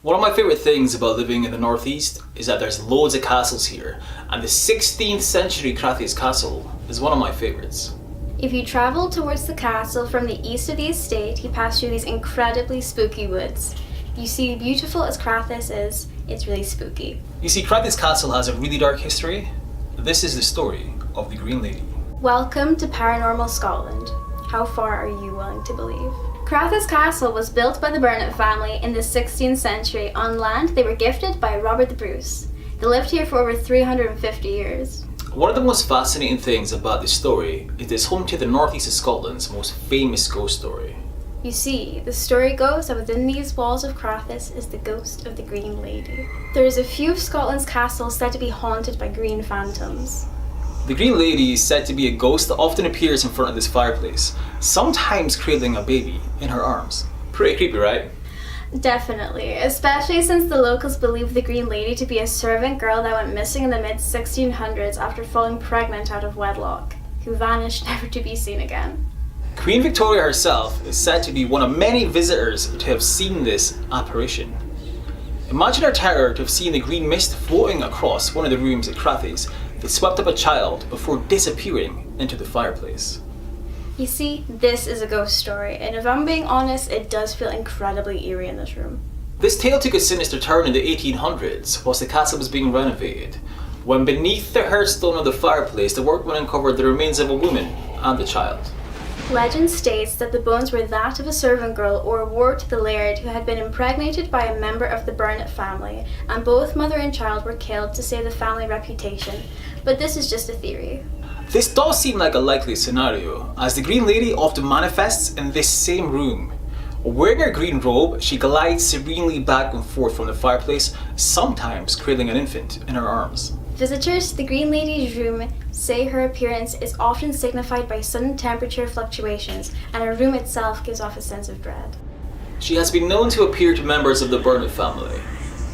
One of my favourite things about living in the northeast is that there's loads of castles here, and the 16th century Crathes castle is one of my favourites. If you travel towards the castle from the east of the estate, you pass through these incredibly spooky woods. You see, beautiful as Crathes is, it's really spooky. You see, Crathes castle has a really dark history. This is the story of the Green Lady. Welcome to Paranormal Scotland. How far are you willing to believe? Crathes Castle was built by the Burnet family in the 16th century on land they were gifted by Robert the Bruce. They lived here for over 350 years. One of the most fascinating things about this story is it's home to the northeast of Scotland's most famous ghost story. You see, the story goes that within these walls of Crathes is the ghost of the Green Lady. There is a few of Scotland's castles said to be haunted by green phantoms. The Green Lady is said to be a ghost that often appears in front of this fireplace, sometimes cradling a baby in her arms. Pretty creepy, right? Definitely, especially since the locals believe the Green Lady to be a servant girl that went missing in the mid-1600s after falling pregnant out of wedlock, who vanished never to be seen again. Queen Victoria herself is said to be one of many visitors to have seen this apparition. Imagine her terror to have seen the green mist floating across one of the rooms at Crathes that swept up a child before disappearing into the fireplace. You see, this is a ghost story, and if I'm being honest, it does feel incredibly eerie in this room. This tale took a sinister turn in the 1800s whilst the castle was being renovated, when beneath the hearthstone of the fireplace the workmen uncovered the remains of a woman and a child. Legend states that the bones were that of a servant girl or ward to the laird who had been impregnated by a member of the Burnet family, and both mother and child were killed to save the family reputation. But this is just a theory. This does seem like a likely scenario, as the Green Lady often manifests in this same room. Wearing her green robe, she glides serenely back and forth from the fireplace, sometimes cradling an infant in her arms. Visitors to the Green Lady's room say her appearance is often signified by sudden temperature fluctuations, and her room itself gives off a sense of dread. She has been known to appear to members of the Burnet family.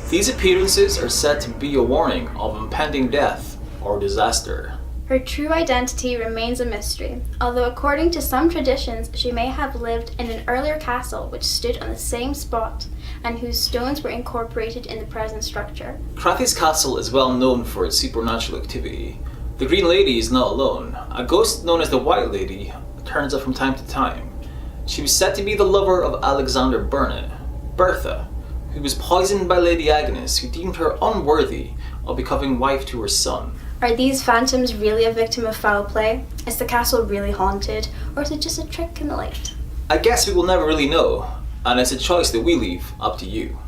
These appearances are said to be a warning of impending death or disaster. Her true identity remains a mystery, although according to some traditions she may have lived in an earlier castle which stood on the same spot and whose stones were incorporated in the present structure. Crathes Castle is well known for its supernatural activity. The Green Lady is not alone. A ghost known as the White Lady turns up from time to time. She was said to be the lover of Alexander Burnet, Bertha, who was poisoned by Lady Agnes, who deemed her unworthy of becoming wife to her son. Are these phantoms really a victim of foul play? Is the castle really haunted, or is it just a trick in the light? I guess we will never really know, and it's a choice that we leave up to you.